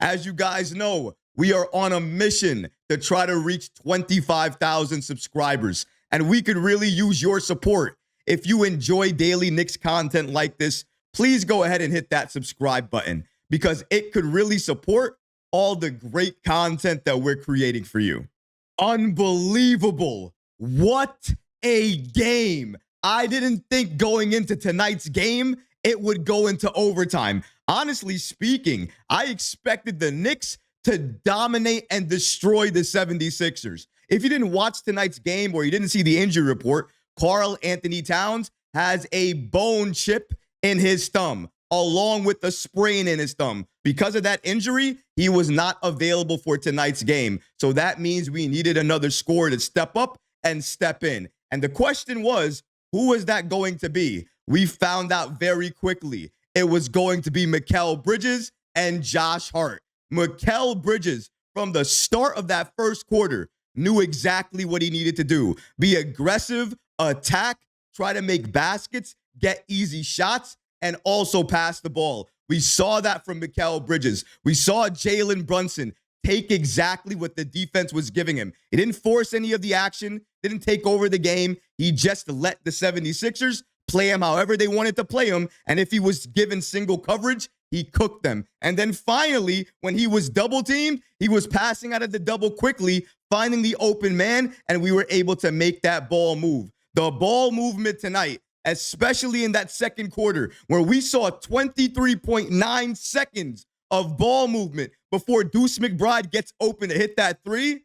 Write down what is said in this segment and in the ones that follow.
As you guys know, we are on a mission to try to reach 25,000 subscribers, and we could really use your support. If you enjoy daily Knicks content like this, please go ahead and hit that subscribe button because it could really support all the great content that we're creating for you. Unbelievable. What a game. I didn't think going into tonight's game, it would go into overtime. Honestly speaking, I expected the Knicks to dominate and destroy the 76ers. If you didn't watch tonight's game or you didn't see the injury report, Karl-Anthony Towns has a bone chip in his thumb, along with a sprain in his thumb. Because of that injury, he was not available for tonight's game. So that means we needed another scorer to step up and step in. And the question was, who was that going to be? We found out very quickly. It was going to be Mikal Bridges and Josh Hart. Mikal Bridges, from the start of that first quarter, knew exactly what he needed to do. Be aggressive, attack, try to make baskets, get easy shots, and also pass the ball. We saw that from Mikal Bridges. We saw Jalen Brunson take exactly what the defense was giving him. He didn't force any of the action, didn't take over the game. He just let the 76ers play him however they wanted to play him. And if he was given single coverage, he cooked them. And then finally, when he was double teamed, he was passing out of the double quickly, finding the open man, and we were able to make that ball move. The ball movement tonight, especially in that second quarter, where we saw 23.9 seconds of ball movement before Deuce McBride gets open to hit that three,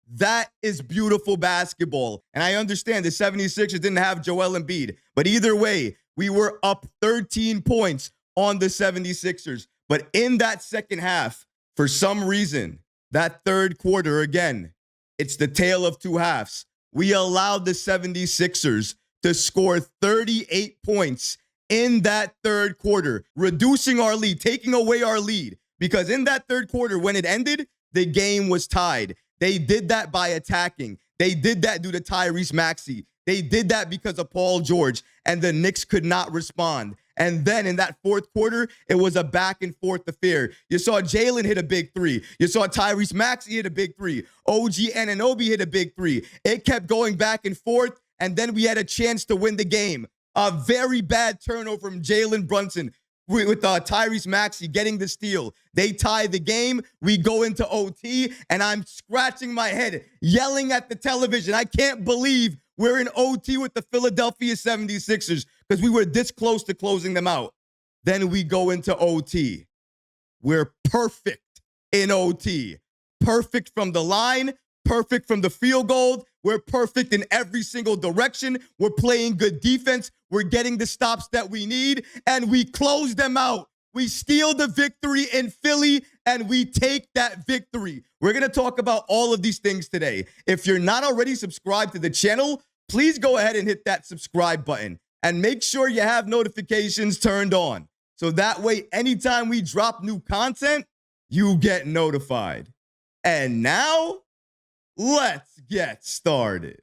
that is beautiful basketball. And I understand the 76ers didn't have Joel Embiid, but either way, we were up 13 points on the 76ers. But in that second half, for some reason, that third quarter, again, it's the tale of two halves. We allowed the 76ers to score 38 points in that third quarter, reducing our lead, taking away our lead. Because in that third quarter, when it ended, the game was tied. They did that by attacking. They did that due to Tyrese Maxey. They did that because of Paul George, and the Knicks could not respond. And then in that fourth quarter, it was a back and forth affair. You saw Jalen hit a big three. You saw Tyrese Maxey hit a big three. OG Anunoby hit a big three. It kept going back and forth, and then we had a chance to win the game. A very bad turnover from Jalen Brunson with Tyrese Maxey getting the steal. They tie the game. We go into OT, and I'm scratching my head, yelling at the television. I can't believe we're in OT with the Philadelphia 76ers because we were this close to closing them out. Then we go into OT. We're perfect in OT. Perfect from the line, perfect from the field goal. We're perfect in every single direction. We're playing good defense. We're getting the stops that we need, and we close them out. We steal the victory in Philly, and we take that victory. We're going to talk about all of these things today. If you're not already subscribed to the channel, please go ahead and hit that subscribe button, and make sure you have notifications turned on. So that way, anytime we drop new content, you get notified. And now, let's get started.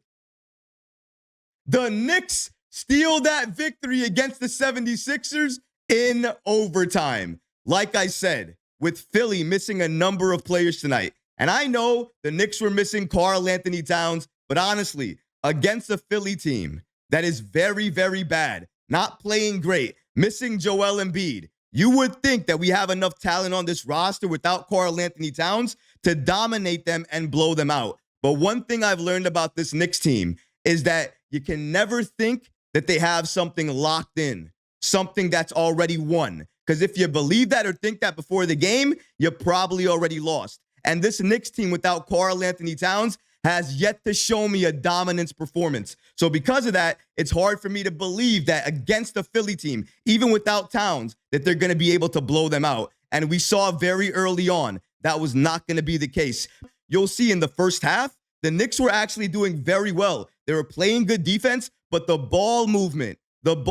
The Knicks steal that victory against the 76ers in overtime. Like I said, with Philly missing a number of players tonight. And I know the Knicks were missing Karl-Anthony Towns, but honestly, against a Philly team that is very, very bad, not playing great, missing Joel Embiid, you would think that we have enough talent on this roster without Karl-Anthony Towns to dominate them and blow them out. But one thing I've learned about this Knicks team is that you can never think that they have something locked in, something that's already won. Because if you believe that or think that before the game, you probably already lost. And this Knicks team without Karl-Anthony Towns has yet to show me a dominance performance. So because of that, it's hard for me to believe that against a Philly team, even without Towns, that they're going to be able to blow them out. And we saw very early on that was not going to be the case. You'll see in the first half, the Knicks were actually doing very well. They were playing good defense, but the ball movement,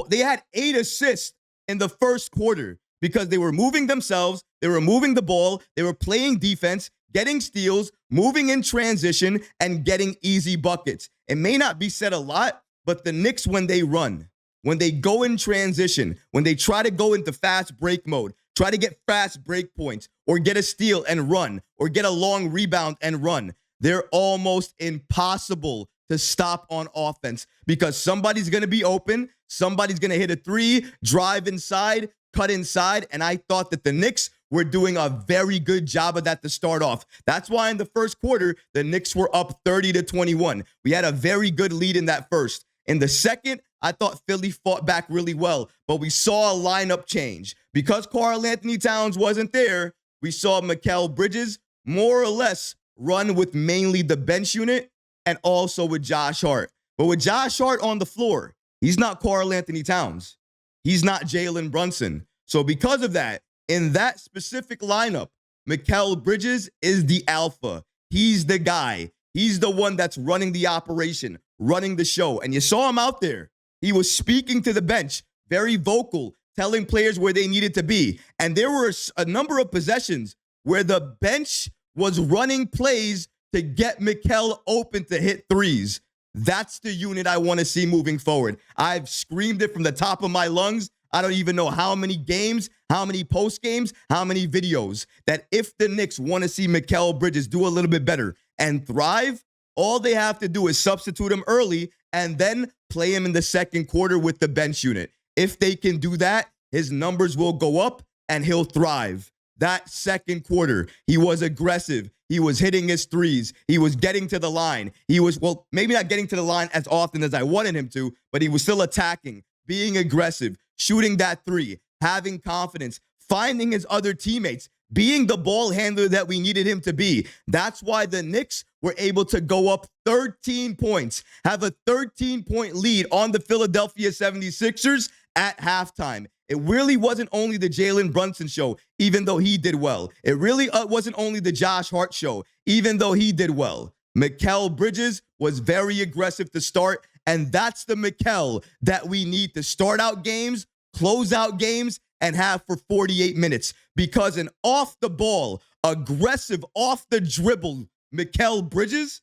they had 8 assists in the first quarter because they were moving themselves, they were moving the ball, they were playing defense, getting steals, moving in transition, and getting easy buckets. It may not be said a lot, but the Knicks, when they run, when they go in transition, when they try to go into fast break mode, try to get fast break points, or get a steal and run, or get a long rebound and run. They're almost impossible to stop on offense because somebody's going to be open, somebody's going to hit a three, drive inside, cut inside, and I thought that the Knicks were doing a very good job of that to start off. That's why in the first quarter, the Knicks were up 30-21. We had a very good lead in that first. In the second, I thought Philly fought back really well, but we saw a lineup change. Because Karl-Anthony Towns wasn't there, we saw Mikal Bridges more or less run with mainly the bench unit and also with Josh Hart. But with Josh Hart on the floor, he's not Karl-Anthony Towns. He's not Jalen Brunson. So because of that, in that specific lineup, Mikal Bridges is the alpha. He's the guy. He's the one that's running the operation, running the show. And you saw him out there. He was speaking to the bench, very vocal, telling players where they needed to be. And there were a number of possessions where the bench was running plays to get Mikal open to hit threes. That's the unit I want to see moving forward. I've screamed it from the top of my lungs. I don't even know how many games, how many post games, how many videos, that if the Knicks want to see Mikal Bridges do a little bit better and thrive, all they have to do is substitute him early and then play him in the second quarter with the bench unit. If they can do that, his numbers will go up and he'll thrive. That second quarter, he was aggressive. He was hitting his threes. He was getting to the line. He was, well, maybe not getting to the line as often as I wanted him to, but he was still attacking, being aggressive, shooting that three, having confidence, finding his other teammates, being the ball handler that we needed him to be. That's why the Knicks were able to go up 13 points, have a 13-point lead on the Philadelphia 76ers at halftime. It really wasn't only the Jalen Brunson show, even though he did well. It really wasn't only the Josh Hart show, even though he did well. Mikal Bridges was very aggressive to start, and that's the Mikal that we need to start out games, close out games, and have for 48 minutes. Because an off-the-ball, aggressive, off-the-dribble Mikal Bridges,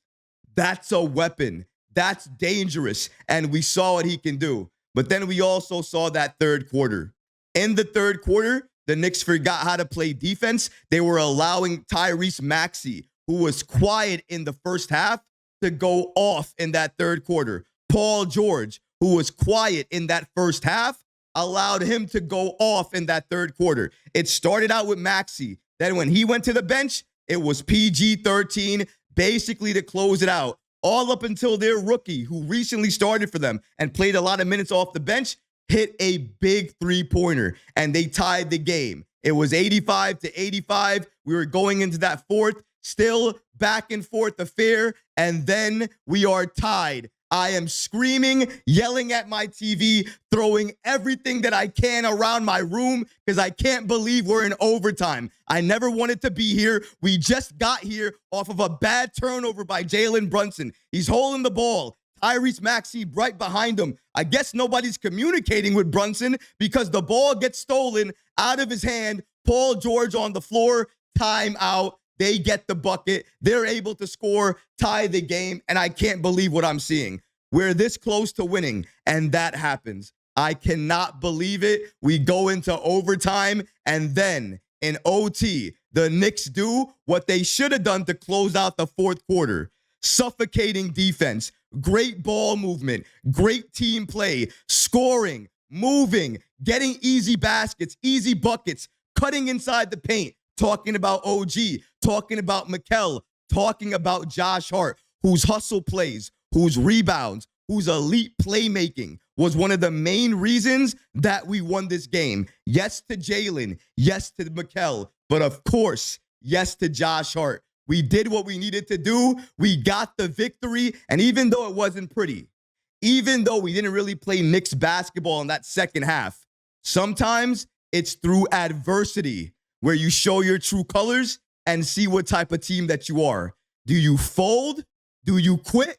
that's a weapon. That's dangerous, and we saw what he can do. But then we also saw that third quarter. In the third quarter, the Knicks forgot how to play defense. They were allowing Tyrese Maxey, who was quiet in the first half, to go off in that third quarter. Paul George, who was quiet in that first half, allowed him to go off in that third quarter. It started out with Maxey. Then when he went to the bench, it was PG-13, basically to close it out. All up until their rookie, who recently started for them and played a lot of minutes off the bench, hit a big three-pointer, and they tied the game. It was 85-85. We were going into that fourth, still back and forth affair, and then we are tied. I am screaming, yelling at my TV, throwing everything that I can around my room because I can't believe we're in overtime. I never wanted to be here. We just got here off of a bad turnover by Jalen Brunson. He's holding the ball. Tyrese Maxey right behind him. I guess nobody's communicating with Brunson because the ball gets stolen out of his hand. Paul George on the floor, timeout. They get the bucket. They're able to score, tie the game, and I can't believe what I'm seeing. We're this close to winning, and that happens. I cannot believe it. We go into overtime, and then in OT, the Knicks do what they should have done to close out the fourth quarter. Suffocating defense, great ball movement, great team play, scoring, moving, getting easy baskets, easy buckets, cutting inside the paint, talking about OG, talking about Mikal, talking about Josh Hart, whose hustle plays, whose rebounds, whose elite playmaking was one of the main reasons that we won this game. Yes to Jalen, yes to Mikal, but of course, yes to Josh Hart. We did what we needed to do. We got the victory. And even though it wasn't pretty, even though we didn't really play Knicks basketball in that second half, sometimes it's through adversity where you show your true colors and see what type of team that you are. Do you fold? Do you quit?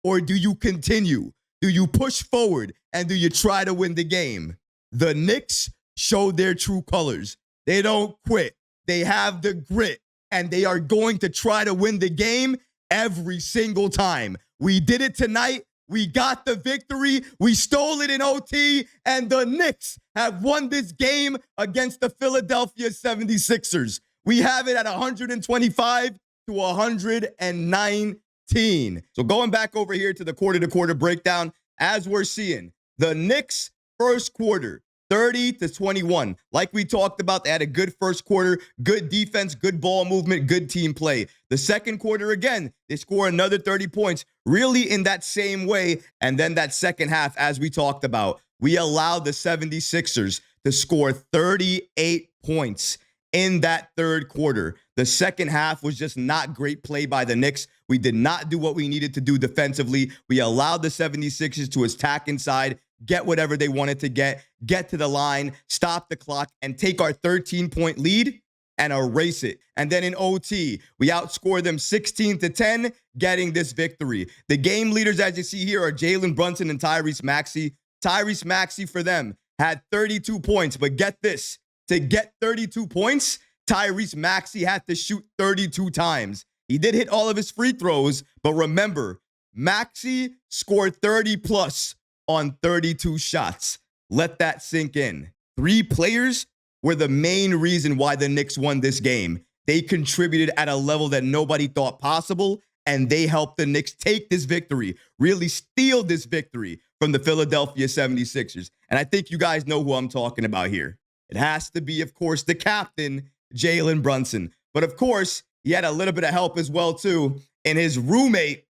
Or do you continue? Do you push forward? And do you try to win the game? The Knicks showed their true colors. They don't quit. They have the grit. And they are going to try to win the game every single time. We did it tonight. We got the victory. We stole it in OT, and the Knicks have won this game against the Philadelphia 76ers. We have it at 125 to 119. So going back over here to the quarter-to-quarter breakdown, as we're seeing, the Knicks first quarter, 30 to 21. Like we talked about, they had a good first quarter, good defense, good ball movement, good team play. The second quarter, again, they score another 30 points, really in that same way. And then that second half, as we talked about, we allowed the 76ers to score 38 points in that third quarter. The second half was just not great play by the Knicks. We did not do what we needed to do defensively. We allowed the 76ers to attack inside, get whatever they wanted to get to the line, stop the clock, and take our 13-point lead and erase it. And then in OT, we outscored them 16 to 10, getting this victory. The game leaders, as you see here, are Jalen, Brunson, and Tyrese Maxey. Tyrese Maxey, for them, had 32 points. But get this, to get 32 points, Tyrese Maxey had to shoot 32 times. He did hit all of his free throws, but remember, Maxey scored 30-plus on 32 shots. Let that sink in. 3 players were the main reason why the Knicks won this game. They contributed at a level that nobody thought possible, and they helped the Knicks take this victory, really steal this victory from the Philadelphia 76ers. And I think you guys know who I'm talking about here. It has to be, of course, the captain, Jalen Brunson. But, of course, he had a little bit of help as well, too, in his roommate,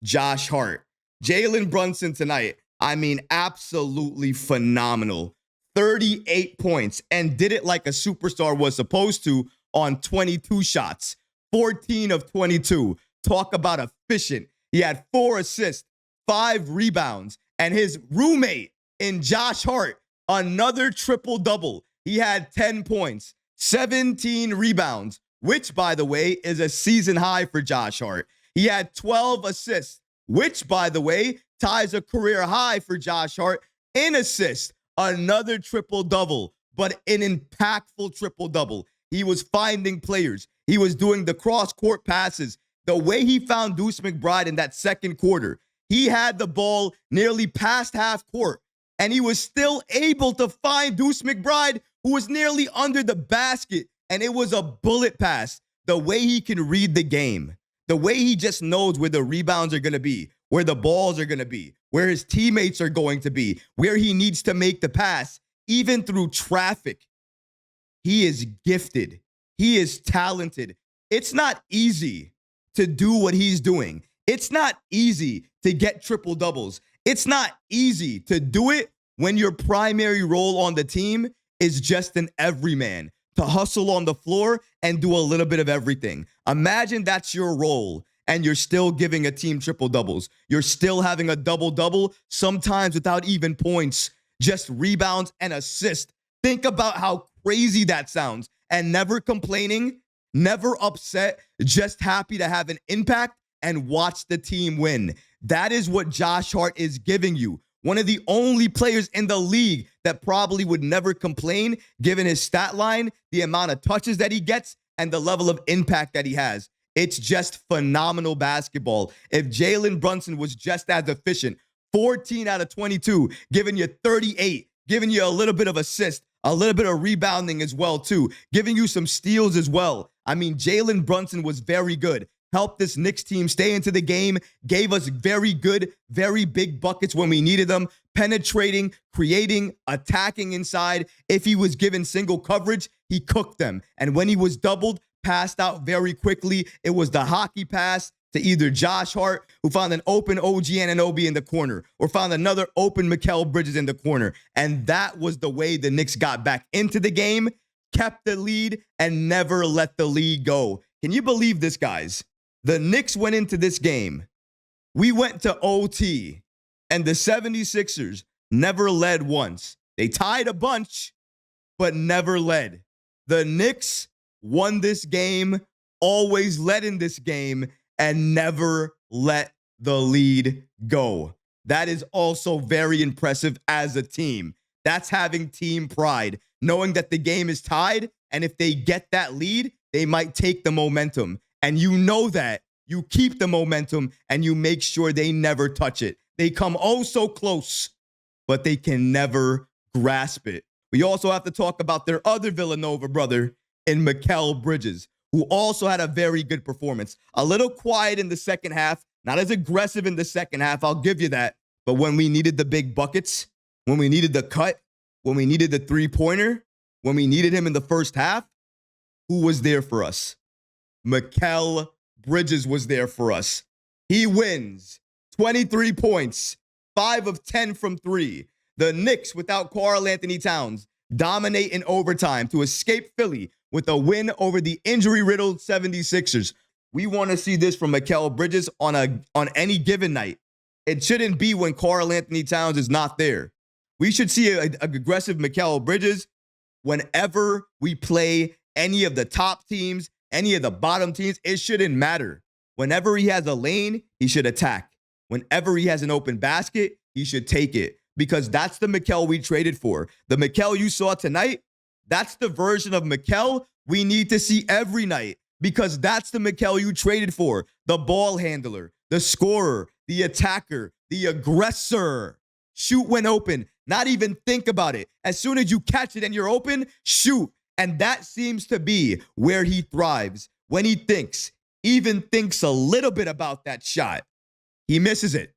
Josh Hart. Jalen Brunson tonight, I mean, absolutely phenomenal. 38 points, and did it like a superstar was supposed to on 22 shots. 14 of 22. Talk about efficient. He had 4 assists, 5 rebounds, and his roommate in Josh Hart, another triple-double. He had 10 points, 17 rebounds, which, by the way, is a season high for Josh Hart. He had 12 assists, which, by the way, ties a career high for Josh Hart in assists. Another triple-double, but an impactful triple-double. He was finding players. He was doing the cross-court passes. The way he found Deuce McBride in that second quarter, he had the ball nearly past half court, and he was still able to find Deuce McBride, who was nearly under the basket, and it was a bullet pass. The way he can read the game, the way he just knows where the rebounds are going to be, where the balls are going to be, where his teammates are going to be, where he needs to make the pass, even through traffic. He is gifted. He is talented. It's not easy to do what he's doing. It's not easy to get triple doubles. It's not easy to do it when your primary role on the team is just an everyman, to hustle on the floor and do a little bit of everything. Imagine that's your role and you're still giving a team triple doubles. You're still having a double-double, sometimes without even points, just rebounds and assists. Think about how crazy that sounds, and never complaining, never upset, just happy to have an impact and watch the team win. That is what Josh Hart is giving you. One of the only players in the league that probably would never complain, given his stat line, the amount of touches that he gets, and the level of impact that he has. It's just phenomenal basketball. If Jalen Brunson was just as efficient, 14 out of 22, giving you 38, giving you a little bit of assist, a little bit of rebounding as well, too, giving you some steals as well. I mean, Jalen Brunson was very good. Helped this Knicks team stay into the game, gave us very good, very big buckets when we needed them, penetrating, creating, attacking inside. If he was given single coverage, he cooked them. And when he was doubled, passed out very quickly. It was the hockey pass to either Josh Hart, who found an open OG Anunoby in the corner, or found another open Mikal Bridges in the corner. And that was the way the Knicks got back into the game, kept the lead, and never let the lead go. Can you believe this, guys? The Knicks went into this game. We went to OT, and the 76ers never led once. They tied a bunch, but never led. The Knicks won this game, always led in this game, and never let the lead go. That is also very impressive as a team. That's having team pride, knowing that the game is tied, and if they get that lead, they might take the momentum. And you know that. You keep the momentum, and you make sure they never touch it. They come oh so close, but they can never grasp it. We also have to talk about their other Villanova brother in Mikal Bridges, who also had a very good performance. A little quiet in the second half, not as aggressive in the second half, I'll give you that. But when we needed the big buckets, when we needed the cut, when we needed the three-pointer, when we needed him in the first half, who was there for us? Mikal Bridges was there for us. He wins 23 points, 5 of 10 from 3. The Knicks, without Karl-Anthony Towns, dominate in overtime to escape Philly with a win over the injury-riddled 76ers. We want to see this from Mikal Bridges on any given night. It shouldn't be when Karl-Anthony Towns is not there. We should see an aggressive Mikal Bridges whenever we play any of the top teams, any of the bottom teams. It shouldn't matter. Whenever he has a lane, he should attack. Whenever he has an open basket, he should take it, because that's the Mikal we traded for. The Mikal you saw tonight, that's the version of Mikal we need to see every night, because that's the Mikal you traded for. The ball handler, the scorer, the attacker, the aggressor. Shoot when open. Not even think about it. As soon as you catch it and you're open, shoot. And that seems to be where he thrives. When he thinks, even thinks a little bit about that shot, he misses it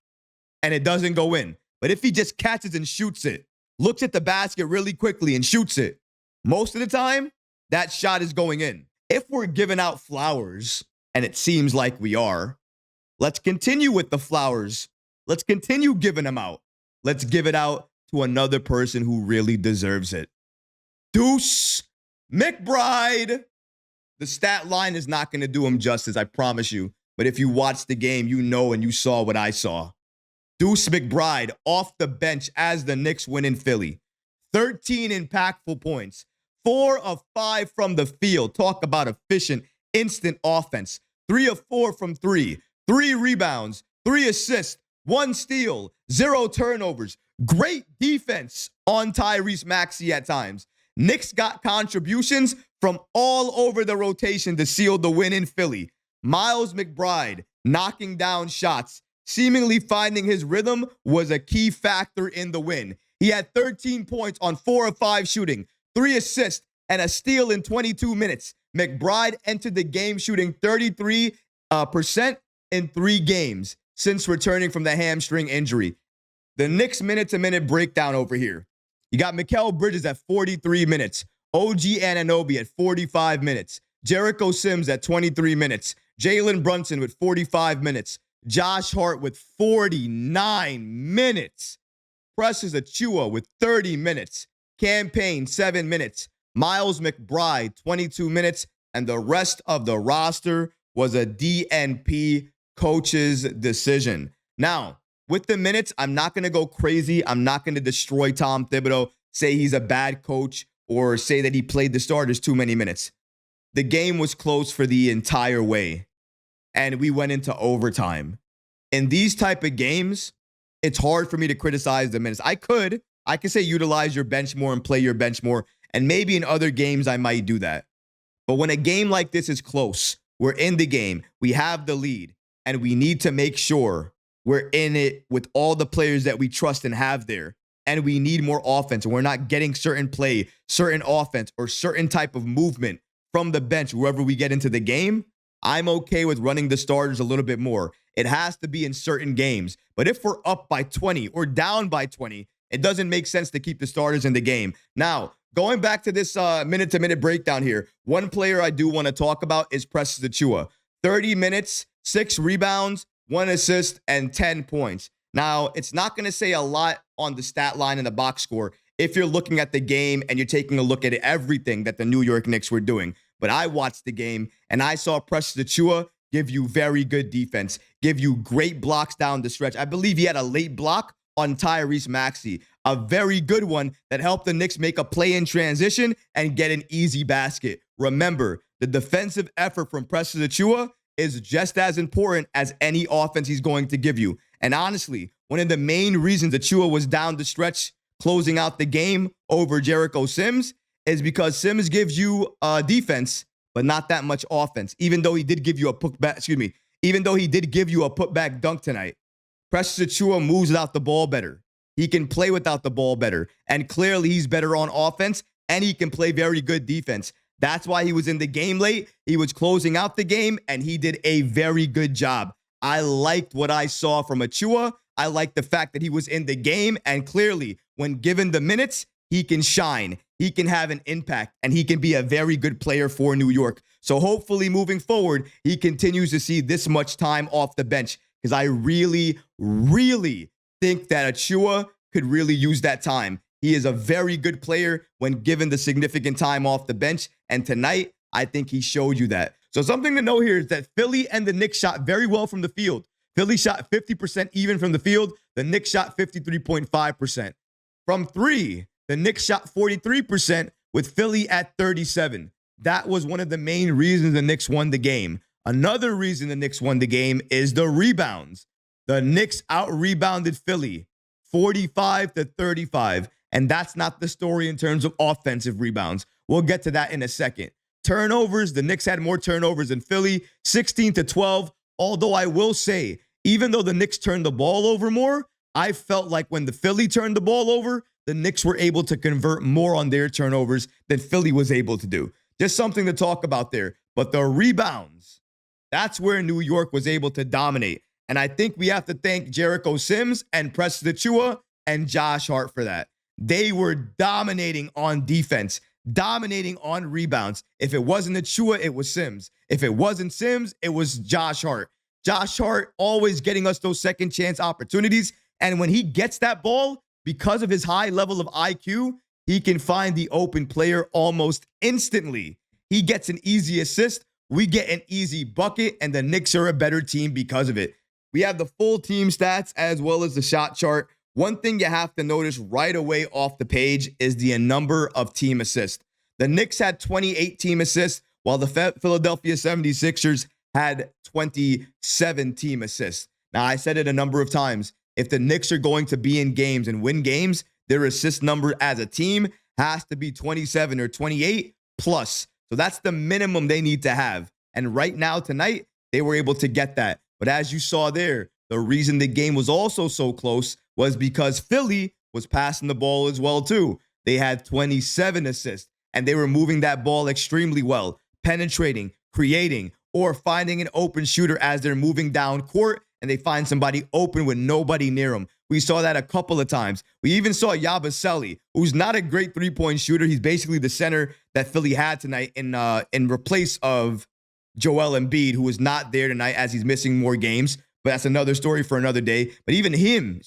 and it doesn't go in. But if he just catches and shoots it, looks at the basket really quickly and shoots it, most of the time, that shot is going in. If we're giving out flowers, and it seems like we are, let's continue with the flowers. Let's continue giving them out. Let's give it out to another person who really deserves it. Deuce McBride. The stat line is not going to do him justice, I promise you. But if you watched the game, you know and you saw what I saw. Deuce McBride off the bench as the Knicks win in Philly. 13 impactful points. 4 of 5 from the field. Talk about efficient, instant offense. 3 of 4 from 3. 3 rebounds. 3 assists. 1 steal. 0 turnovers. Great defense on Tyrese Maxey at times. Knicks got contributions from all over the rotation to seal the win in Philly. Miles McBride knocking down shots, seemingly finding his rhythm, was a key factor in the win. He had 13 points on 4 of 5 shooting, 3 assists, and a steal in 22 minutes. McBride entered the game shooting 33% in 3 games since returning from the hamstring injury. The Knicks minute-to-minute breakdown over here. You got Mikal Bridges at 43 minutes. OG Anunoby at 45 minutes. Jericho Sims at 23 minutes. Jalen Brunson with 45 minutes. Josh Hart with 49 minutes. Precious Achiuwa with 30 minutes. Campaign, 7 minutes. Miles McBride, 22 minutes. And the rest of the roster was a DNP coach's decision. Now, with the minutes, I'm not going to go crazy. I'm not going to destroy Tom Thibodeau, say he's a bad coach, or say that he played the starters too many minutes. The game was close for the entire way, and we went into overtime. In these type of games, it's hard for me to criticize the minutes. I could say utilize your bench more and play your bench more, and maybe in other games I might do that. But when a game like this is close, we're in the game, we have the lead, and we need to make sure we're in it with all the players that we trust and have there. And we need more offense. And we're not getting certain play, certain offense, or certain type of movement from the bench wherever we get into the game. I'm okay with running the starters a little bit more. It has to be in certain games. But if we're up by 20 or down by 20, it doesn't make sense to keep the starters in the game. Now, going back to this minute-to-minute breakdown here, one player I do want to talk about is Precious Achiuwa. 30 minutes, 6 rebounds, 1 assist, and 10 points. Now, it's not going to say a lot on the stat line and the box score if you're looking at the game and you're taking a look at everything that the New York Knicks were doing. But I watched the game, and I saw Precious Achiuwa give you very good defense, give you great blocks down the stretch. I believe he had a late block on Tyrese Maxey, a very good one that helped the Knicks make a play in transition and get an easy basket. Remember, the defensive effort from Precious Achiuwa is just as important as any offense he's going to give you. And honestly, one of the main reasons Achiuwa was down the stretch closing out the game over Jericho Sims is because Sims gives you defense, but not that much offense. Even though he did give you a putback, even though he did give you a putback dunk tonight. Precious Achiuwa moves without the ball better. He can play without the ball better. And clearly he's better on offense, and he can play very good defense. That's why he was in the game late. He was closing out the game, and he did a very good job. I liked what I saw from Achiuwa. I liked the fact that he was in the game, and clearly, when given the minutes, he can shine. He can have an impact, and he can be a very good player for New York. So hopefully moving forward, he continues to see this much time off the bench, because I really, really think that Achiuwa could really use that time. He is a very good player when given the significant time off the bench. And tonight, I think he showed you that. So something to know here is that Philly and the Knicks shot very well from the field. Philly shot 50% even from the field. The Knicks shot 53.5%. From three, the Knicks shot 43% with Philly at 37%. That was one of the main reasons the Knicks won the game. Another reason the Knicks won the game is the rebounds. The Knicks out-rebounded Philly 45-35. And that's not the story in terms of offensive rebounds. We'll get to that in a second. Turnovers, the Knicks had more turnovers than Philly, 16-12. Although I will say, even though the Knicks turned the ball over more, I felt like when the Philly turned the ball over, the Knicks were able to convert more on their turnovers than Philly was able to do. Just something to talk about there. But the rebounds, that's where New York was able to dominate. And I think we have to thank Jericho Sims and Precious Achiuwa and Josh Hart for that. They were dominating on defense, dominating on rebounds. If it wasn't Achiuwa, it was Sims. If it wasn't Sims, it was Josh Hart. Josh Hart always getting us those second chance opportunities. And when he gets that ball, because of his high level of IQ, he can find the open player almost instantly. He gets an easy assist. We get an easy bucket, and the Knicks are a better team because of it. We have the full team stats as well as the shot chart. One thing you have to notice right away off the page is the number of team assists. The Knicks had 28 team assists, while the Philadelphia 76ers had 27 team assists. Now, I said it a number of times. If the Knicks are going to be in games and win games, their assist number as a team has to be 27 or 28 plus. So that's the minimum they need to have. And right now, tonight, they were able to get that. But as you saw there, the reason the game was also so close was because Philly was passing the ball as well, too. They had 27 assists, and they were moving that ball extremely well, penetrating, creating, or finding an open shooter as they're moving down court, and they find somebody open with nobody near them. We saw that a couple of times. We even saw Yabusele, who's not a great three-point shooter. He's basically the center that Philly had tonight in replace of Joel Embiid, who is not there tonight as he's missing more games. But that's another story for another day. But even he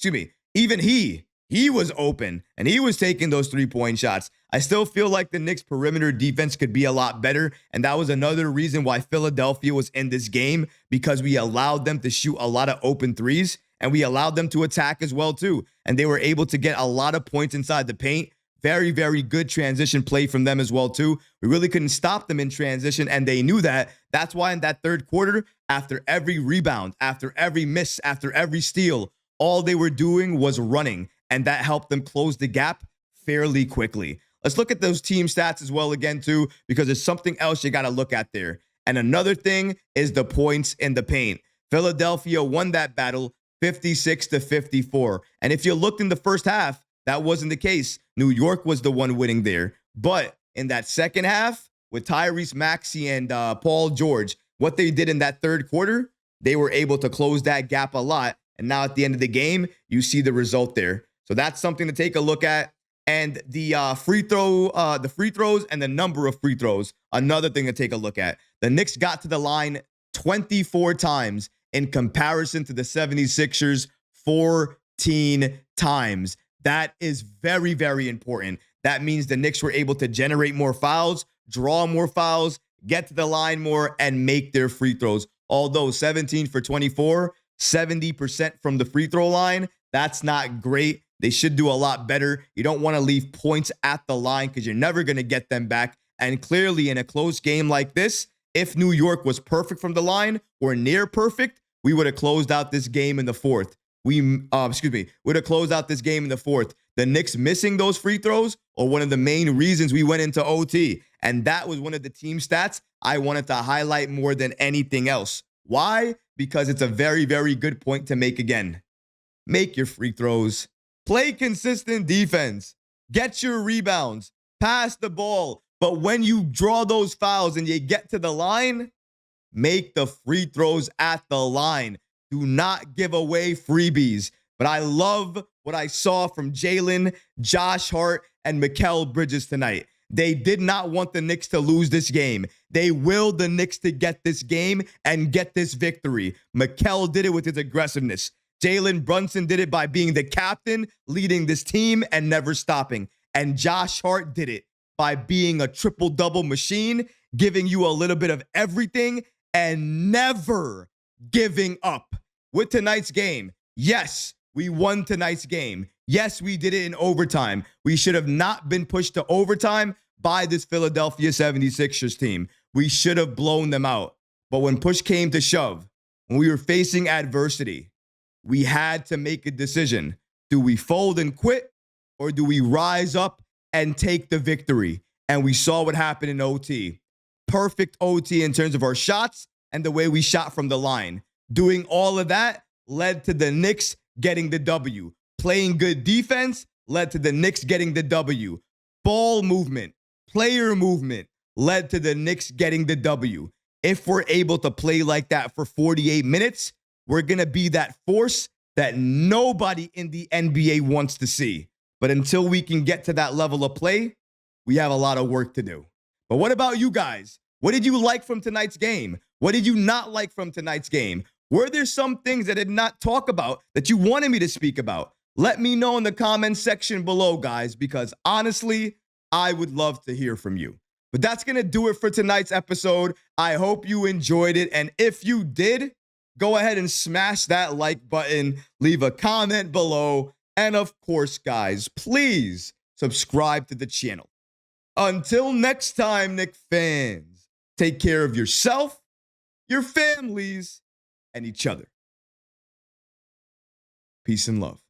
was open, and he was taking those three-point shots. I still feel like the Knicks' perimeter defense could be a lot better, and that was another reason why Philadelphia was in this game, because we allowed them to shoot a lot of open threes, and we allowed them to attack as well, too. And they were able to get a lot of points inside the paint. Very, very good transition play from them as well, too. We really couldn't stop them in transition, and they knew that. That's why in that third quarter, after every rebound, after every miss, after every steal, all they were doing was running, and that helped them close the gap fairly quickly. Let's look at those team stats as well again, too, because there's something else you got to look at there. And another thing is the points in the paint. Philadelphia won that battle 56-54. And if you looked in the first half, that wasn't the case. New York was the one winning there. But in that second half, with Tyrese Maxey and Paul George, what they did in that third quarter, they were able to close that gap a lot. And now at the end of the game, you see the result there. So that's something to take a look at. And the free throws and the number of free throws, another thing to take a look at. The Knicks got to the line 24 times in comparison to the 76ers 14 times. That is very, very important. That means the Knicks were able to generate more fouls, draw more fouls, get to the line more, and make their free throws. Although 17 for 24, 70% from the free throw line, that's not great. They should do a lot better. You don't want to leave points at the line because you're never going to get them back. And clearly in a close game like this, if New York was perfect from the line or near perfect, we would have closed out this game in the fourth. Would have closed out this game in the fourth. The Knicks missing those free throws are one of the main reasons we went into OT. And that was one of the team stats I wanted to highlight more than anything else. Why? Because it's a very, very good point to make again. make your free throws, play consistent defense, get your rebounds, pass the ball. But when you draw those fouls and you get to the line, make the free throws at the line. Do not give away freebies. But I love what I saw from Jalen, Josh Hart, and Mikal Bridges tonight. They did not want the Knicks to lose this game. They willed the Knicks to get this game and get this victory. Mikal did it with his aggressiveness. Jalen Brunson did it by being the captain, leading this team and never stopping. And Josh Hart did it by being a triple-double machine, giving you a little bit of everything and never giving up. With tonight's game, yes, we won tonight's game. Yes, we did it in overtime. We should have not been pushed to overtime by this Philadelphia 76ers team. We should have blown them out. But when push came to shove, when we were facing adversity, we had to make a decision. Do we fold and quit, or do we rise up and take the victory? And we saw what happened in OT. Perfect OT in terms of our shots and the way we shot from the line. Doing all of that led to the Knicks getting the W. Playing good defense led to the Knicks getting the W. Ball movement, player movement led to the Knicks getting the W. If we're able to play like that for 48 minutes, we're going to be that force that nobody in the NBA wants to see. But until we can get to that level of play, we have a lot of work to do. But what about you guys? What did you like from tonight's game? What did you not like from tonight's game? Were there some things that I did not talk about that you wanted me to speak about? Let me know in the comments section below, guys, because honestly, I would love to hear from you. But that's going to do it for tonight's episode. I hope you enjoyed it. And if you did, go ahead and smash that like button, leave a comment below. And of course, guys, please subscribe to the channel. Until next time, Knicks fans, take care of yourself, your families, and each other. Peace and love.